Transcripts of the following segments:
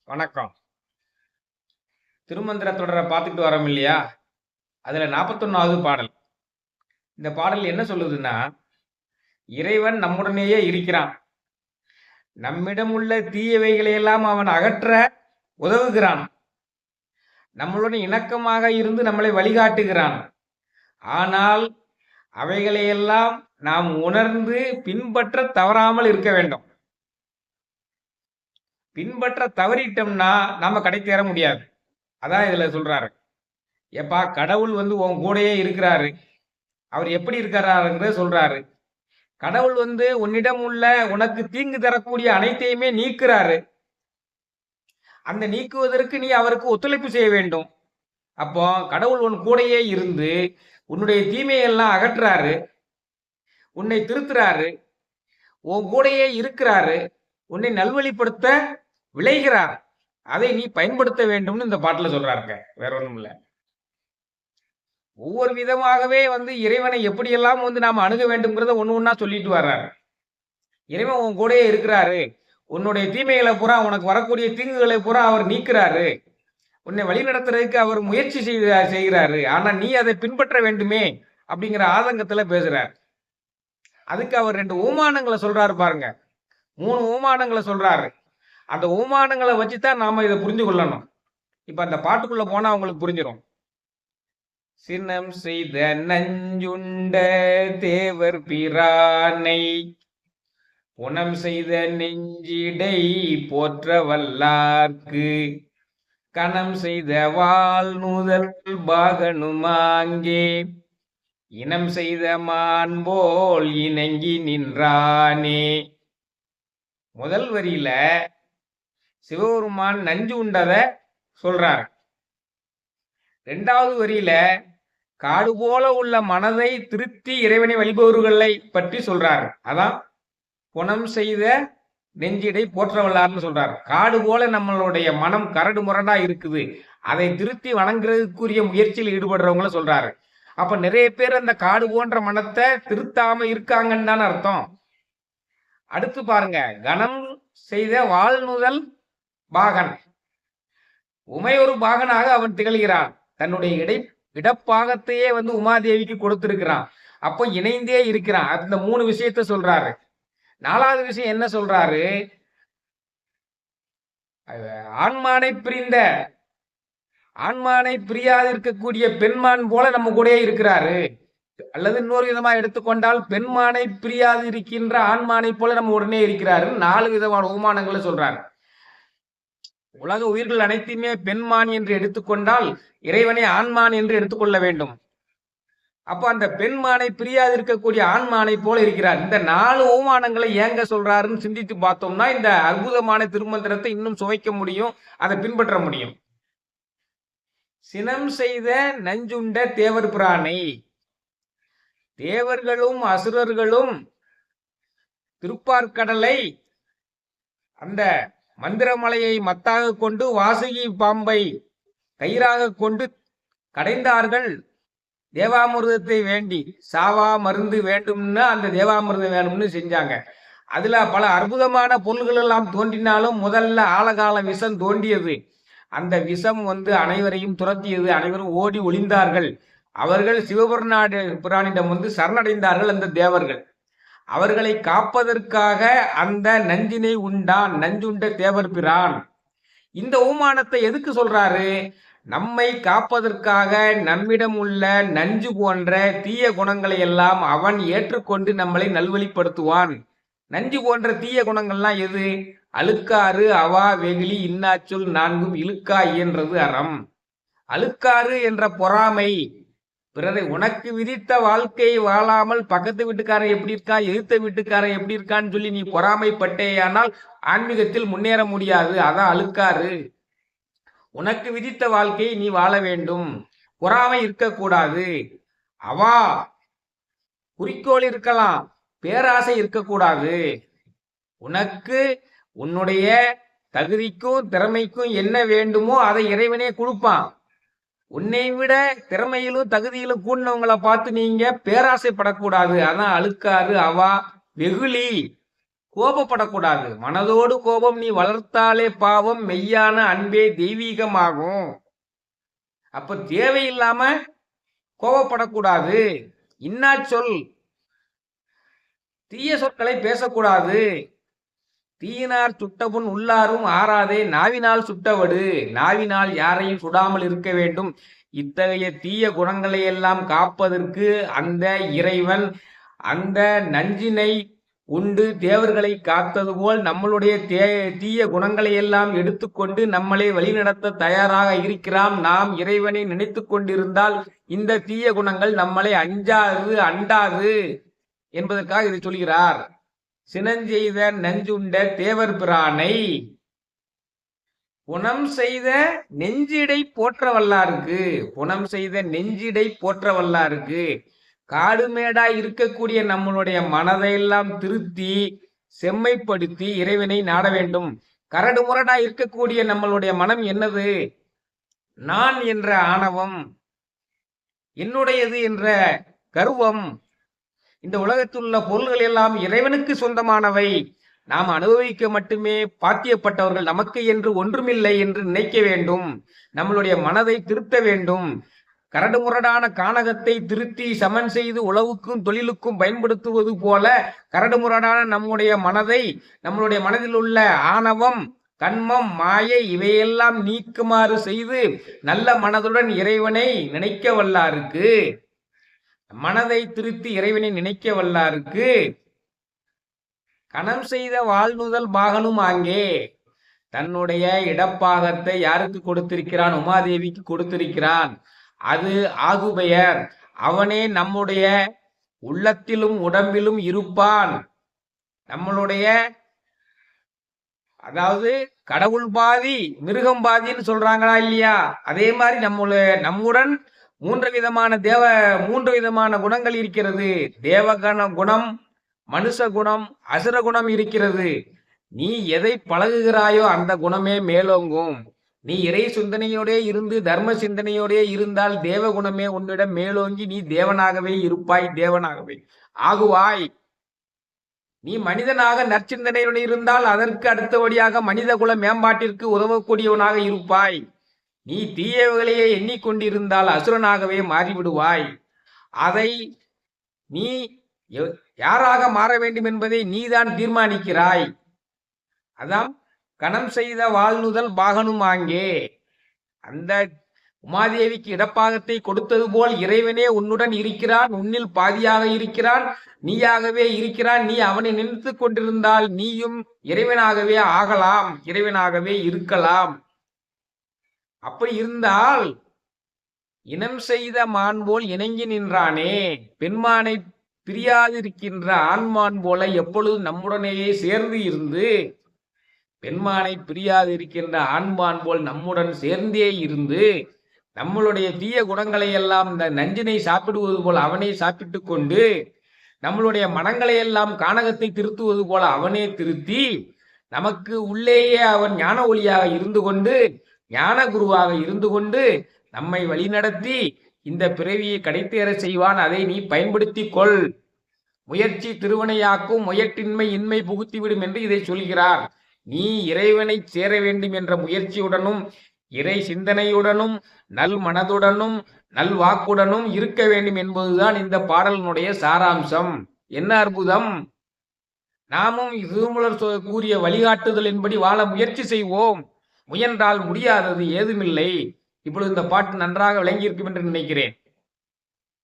வணக்கம். திருமந்திர தொடரை பார்த்துட்டு வரோம் இல்லையா? அதுல 41வது பாடல். இந்த பாடல் என்ன சொல்லுதுன்னா, இறைவன் நம்முடனேயே இருக்கிறான். நம்மிடம் உள்ள தீயவைகளை எல்லாம் அவன் அகற்ற உதவுகிறான். நம்மளுடன் இணக்கமாக இருந்து நம்மளை வழிகாட்டுகிறான். ஆனால் அவைகளையெல்லாம் நாம் உணர்ந்து பின்பற்ற தவறாமல் இருக்க வேண்டும். பின்பற்ற தவறிட்டோம்னா நாம கடை தேர முடியாது. அதான் இதுல சொல்றாரு. ஏப்பா, கடவுள் உன் கூடயே இருக்கிறாரு. அவர் எப்படி இருக்கிறாருங்கிறத சொல்றாரு. கடவுள் உன்னிடம் உள்ள உனக்கு தீங்கு தரக்கூடிய அனைத்தையுமே நீக்குறாரு. அந்த நீக்குவதற்கு நீ அவருக்கு ஒத்துழைப்பு செய்ய வேண்டும். அப்போ கடவுள் உன் கூடையே இருந்து உன்னுடைய தீமையெல்லாம் அகற்றாரு, உன்னை திருத்துறாரு, உன் கூடையே இருக்கிறாரு, உன்னை நல்வழிப்படுத்த விளைகிறார். அதை நீ பயன்படுத்த வேண்டும்னு இந்த பாட்டுல சொல்றாருங்க. வேற ஒண்ணும் இல்ல. ஒவ்வொரு விதமாகவே இறைவனை எப்படியெல்லாம் நாம் அணுக வேண்டும்ங்கிறத ஒண்ணு ஒண்ணா சொல்லிட்டு வர்றாரு. இறைவன் உன் கூடயே இருக்கிறாரு. உன்னுடைய தீமைகளை பூரா, உனக்கு வரக்கூடிய தீங்குகளை பூரா அவர் நீக்கிறாரு. உன்னை வழிநடத்துறதுக்கு அவர் முயற்சி செய்கிறாரு. ஆனா நீ அதை பின்பற்ற வேண்டுமே அப்படிங்கிற ஆதங்கத்துல பேசுறார். அதுக்கு அவர் 2 உமானங்களை சொல்றாரு பாருங்க. 3 உமானங்களை சொல்றாரு. அந்த உமானங்களை வச்சுதான் நாம இதை புரிஞ்சு கொள்ளணும். இப்ப அந்த பாட்டுக்குள்ள போனா அவங்களுக்கு புரிஞ்சிடும். சினம் செய்த நஞ்சுண்ட தேவர் பிரானை புனம் செய்த நெஞ்சிடை போற்ற வல்லார்க்கு கணம் செய்த வாழ் நுதல் பாகனுமாங்கே இனம் செய்த மான் போல் இணங்கி நின்றானே. முதல் வரியில சிவபெருமான் நஞ்சு உண்டத சொல்றார். 2வது வரியில காடு போல உள்ள மனதை திருத்தி இறைவனை வழிபவர்களை பற்றி சொல்றாரு. அதான் குணம் செய்த நெஞ்சிடை போற்றவல்லார்னு சொல்றாரு. காடு போல நம்மளுடைய மனம் கரடு முரடா இருக்குது, அதை திருத்தி வணங்குறதுக்குரிய முயற்சியில் ஈடுபடுறவங்கள சொல்றாரு. அப்ப நிறைய பேர் அந்த காடு போன்ற மனத்தை திருத்தாம இருக்காங்கன்னு தானே அர்த்தம். அடுத்து பாருங்க, கணம் செய்த வாழ்நுதல் பாகன். உமையொரு பாகனாக அவன் திகழ்கிறான். தன்னுடைய இடப்பாகத்தையே உமாதேவிக்கு கொடுத்திருக்கிறான். அப்போ இணைந்தே இருக்கிறான். அந்த 3 விஷயத்த சொல்றாரு. 4வது விஷயம் என்ன சொல்றாரு? ஆண்மானை பிரியாது இருக்கக்கூடிய பெண்மான் போல நம்ம கூட இருக்கிறாரு. அல்லது இன்னொரு விதமா எடுத்துக்கொண்டால் பெண்மானை பிரியாது இருக்கின்ற ஆண்மானை போல நம்ம உடனே இருக்கிறாரு. 4 விதமான உமானங்களை சொல்றாரு. உலக உயிர்கள் அனைத்துமே பெண்மான் என்று எடுத்துக்கொண்டால் இறைவனை ஆண்மான் என்று எடுத்துக்கொள்ள வேண்டும். அப்போ அந்த பெண்மானை பிரியாது இருக்கக்கூடிய ஆண்மானை போல இருக்கிறார். இந்த 4 உமானங்களை ஏங்க சொல்றாருன்னு சிந்தித்து பார்த்தோம்னா இந்த அற்புதமான திருமந்திரத்தை இன்னும் சுவைக்க முடியும், அதை பின்பற்ற முடியும். சினம் செய்த நஞ்சுண்ட தேவர் பிரானை. தேவர்களும் அசுரர்களும் திருப்பார்கடலை அந்த மந்திரமலையை மத்தாக கொண்டு வாசுகி பாம்பை கயிறாக கொண்டு கடைந்தார்கள். தேவாமிர்தத்தை வேண்டி சாவா மருந்து வேண்டும்னு அந்த தேவாமிர்தம் வேணும்னு செஞ்சாங்க. அதுல பல அற்புதமான பொருள்கள் எல்லாம் தோன்றினாலும் முதல்ல ஆழகால விஷம் தோண்டியது. அந்த விஷம் அனைவரையும் துரத்தியது. அனைவரும் ஓடி ஒளிந்தார்கள். அவர்கள் சிவபெருமானிடம் சரணடைந்தார்கள். அந்த தேவர்கள் அவர்களை காப்பதற்காக அந்த நஞ்சினை உண்டான், நஞ்சுண்ட தேவர் பிரான். இந்த உமானத்தை எதுக்கு சொல்றாரு? நம்மை காப்பதற்காக நம்மிடம் உள்ள நஞ்சு போன்ற தீய குணங்களை எல்லாம் அவன் ஏற்றுக்கொண்டு நம்மளை நல்வழிப்படுத்துவான். நஞ்சு போன்ற தீய குணங்கள்லாம் எது? அழுக்காறு, அவா, வெகுளி, இன்னாச்சொல் 4ம் இழுக்கா இயன்றது அறம். அழுக்காறு என்ற பொறாமை, பிறரை உனக்கு விதித்த வாழ்க்கையை வாழாமல் பக்கத்து வீட்டுக்காரன் எப்படி இருக்கான், எதிர்த்த வீட்டுக்காரன் எப்படி இருக்கான்னு சொல்லி நீ பொறாமைப்பட்டேயானால் ஆன்மீகத்தில் முன்னேற முடியாது. அதான் அழுக்காறு. உனக்கு விதித்த வாழ்க்கையை நீ வாழ வேண்டும். பொறாமை இருக்கக்கூடாது. அவா, குறிக்கோள் இருக்கலாம், பேராசை இருக்கக்கூடாது. உனக்கு உன்னுடைய தகுதிக்கும் திறமைக்கும் என்ன வேண்டுமோ அதை இறைவனே கொடுப்பான். உன்னை விட திறமையிலும் தகுதியிலும் கூடினவங்களை பார்த்து நீங்க பேராசைப்படக்கூடாது. அதான் அழுக்காறு, அவா, வெகுளி. கோபப்படக்கூடாது. மனதோடு கோபம் நீ வளர்த்தாலே பாவம், மெய்யான அன்பே தெய்வீகமாகும். அப்ப தேவையில்லாம கோபப்படக்கூடாது. இன்னா சொல், தீய சொற்களை பேசக்கூடாது. தீயினார் சுட்டபுண் உள்ளாரும் ஆறாதே, நாவினால் சுட்டவடு. நாவினால் யாரையும் சுடாமல் இருக்க வேண்டும். இத்தகைய தீய குணங்களை எல்லாம் காப்பதற்கு அந்த இறைவன் அந்த நஞ்சினை உண்டு தேவர்களை காத்தது போல் நம்மளுடைய தீய குணங்களை எல்லாம் எடுத்துக்கொண்டு நம்மளை வழிநடத்த தயாராக இருக்கிறான். நாம் இறைவனை நினைத்து கொண்டிருந்தால் இந்த தீய குணங்கள் நம்மளை அண்டாது என்பதற்காக இதை சொல்கிறார். சினஞ்செய்த நஞ்சுண்ட தேவர் பிரானை புனம் செய்த நெஞ்சிடை போற்ற வல்லாருக்கு. புனம் செய்த நெஞ்சிடை போற்ற வல்லாருக்கு. காடுமேடா இருக்கக்கூடிய நம்மளுடைய மனதையெல்லாம் திருத்தி செம்மைப்படுத்தி இறைவனை நாட வேண்டும். கரடு முரடா இருக்கக்கூடிய நம்மளுடைய மனம் என்னது? நான் என்ற ஆணவம், என்னுடையது என்ற கர்வம். இந்த உலகத்தில் உள்ள பொருள்கள் எல்லாம் இறைவனுக்கு சொந்தமானவை. நாம் அனுபவிக்க மட்டுமே பாத்தியப்பட்டவர்கள். நமக்கு என்று ஒன்றுமில்லை என்று நினைக்க வேண்டும். நம்மளுடைய மனதை திருத்த வேண்டும். கரடுமுரடான கானகத்தை திருத்தி சமன் செய்து உழவுக்கும் தொழிலுக்கும் பயன்படுத்துவது போல கரடுமுரடான நம்முடைய மனதை, நம்மளுடைய மனதில் உள்ள ஆணவம், கண்மம், மாயை இவையெல்லாம் நீக்குமாறு செய்து நல்ல மனதுடன் இறைவனை நினைக்க வல்லாருக்கு. மனதை திருத்தி இறைவனை நினைக்க வல்லாருக்கு. கணம் செய்த வாழ்நுதல் பாகனும் ஆங்கே. தன்னுடைய இடப்பாகத்தை யாருக்கு கொடுத்திருக்கிறான்? உமாதேவிக்கு கொடுத்திருக்கிறான். அது ஆகுபெயர். அவனே நம்முடைய உள்ளத்திலும் உடம்பிலும் இருப்பான். நம்மளுடைய அதாவது கடவுள் பாதி மிருகம் பாதின்னு சொல்றாங்களா இல்லையா? அதே மாதிரி நம்முடன் மூன்று விதமான குணங்கள் இருக்கிறது. தேவகண குணம், மனுஷ குணம், அசுர குணம் இருக்கிறது. நீ எதை பழகுகிறாயோ அந்த குணமே மேலோங்கும். நீ இறை சிந்தனையோடே இருந்து தர்ம சிந்தனையோடே இருந்தால் தேவகுணமே உன்னிடம் மேலோங்கி நீ தேவனாகவே இருப்பாய், தேவனாகவே ஆகுவாய். நீ மனிதனாக நற்சிந்தனையுடன் இருந்தால் அதற்கு அடுத்தபடியாக மனித குல மேம்பாட்டிற்கு உதவக்கூடியவனாக இருப்பாய். நீ தீயவர்களையே எண்ணிக்கொண்டிருந்தால் அசுரனாகவே மாறிவிடுவாய். அதை நீ யாராக மாற வேண்டும் என்பதை நீதான் தீர்மானிக்கிறாய். அதான் கணம் செய்த வாழ்நுதல் பாகனும் ஆங்கே. அந்த உமாதேவிக்கு இடப்பாகத்தை கொடுத்தது போல் இறைவனே உன்னுடன் இருக்கிறான். உன்னில் பாதியாக இருக்கிறான். நீயாகவே இருக்கிறான். நீ அவனை நினைத்து கொண்டிருந்தால் நீயும் இறைவனாகவே ஆகலாம், இறைவனாகவே இருக்கலாம். அப்படி இருந்தால் இனம் செய்த மான் போல் இணங்கி நின்றானே. பெண்மானை பிரியாதிருக்கின்ற ஆண்மான் போல எப்பொழுதும் நம்முடனேயே சேர்ந்து இருந்து, பெண்மானை பிரியாது இருக்கின்ற ஆண்பான் போல் நம்முடன் சேர்ந்தே இருந்து நம்மளுடைய தீய குணங்களை எல்லாம் இந்த நஞ்சினை சாப்பிடுவது போல் அவனே சாப்பிட்டு கொண்டு நம்மளுடைய மனங்களை எல்லாம் கானகத்தை திருத்துவது போல அவனே திருத்தி நமக்கு உள்ளேயே அவன் ஞான ஒளியாக இருந்து கொண்டு ஞான குருவாக இருந்து கொண்டு நம்மை வழிநடத்தி இந்த பிறவியை கடைத்தேற செய்வான். அதை நீ பயன்படுத்தி கொள். முயற்சி திருவனையாக்கும், முயற்றின்மை இன்மை புகுத்திவிடும் என்று இதை சொல்கிறார். நீ இறைவனை சேர வேண்டும் என்ற முயற்சியுடனும் இறை சிந்தனையுடனும் நல் மனதுடனும் நல் வாக்குடனும் இருக்க வேண்டும் என்பதுதான் இந்த பாடலினுடைய சாராம்சம். என்ன அற்புதம்! நாமும் திருமூலர் கூறிய வழிகாட்டுதலின்படி வாழ முயற்சி செய்வோம். முயன்றால் முடியாதது ஏதுமில்லை. இப்பொழுது இந்த பாட்டு நன்றாக விளங்கியிருக்கும் என்று நினைக்கிறேன்.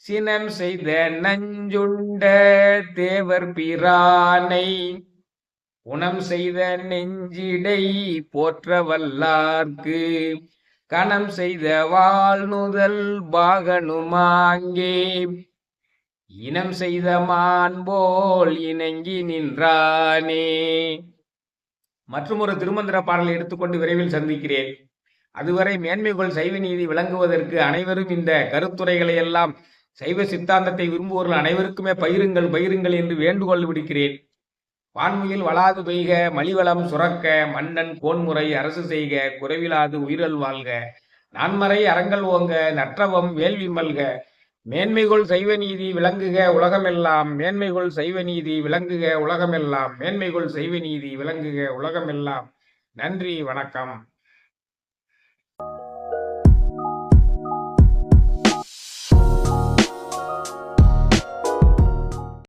சினம் செய்த நஞ்சுண்ட தேவர் பிரானை உணம் செய்த நெஞ்சிடை போற்ற வல்லார்க்கு கணம் செய்த வாழ்நுதல் பாகனுமாங்கே இனம் செய்த மான் போல் இணங்கி நின்றானே. மற்றும் ஒரு திருமந்திர பாடலை எடுத்துக்கொண்டு விரைவில் சந்திக்கிறேன். அதுவரை மேன்மைகள் சைவ நீதி விளங்குவதற்கு அனைவரும் இந்த கருத்துரைகளை எல்லாம் சைவ சித்தாந்தத்தை விரும்புவோர்கள் அனைவருக்குமே பயிருங்கள் என்று வேண்டுகோள் விடுக்கிறேன். வான்முகில் வளாது பெய்க, மலிவளம் சுரக்க, மன்னன் கோன்முறை அரசு செய்க, குறைவிலாது உயிரல் வாழ்க, நான்மறை அறங்கள் ஓங்க, நற்றவம் வேள்வி மல்க, மேன்மைகொள் சைவ நீதி விளங்குக உலகமெல்லாம். மேன்மைகொள் சைவ நீதி விளங்குக உலகமெல்லாம். மேன்மைகொள் சைவ நீதி விளங்குக உலகமெல்லாம். நன்றி, வணக்கம்.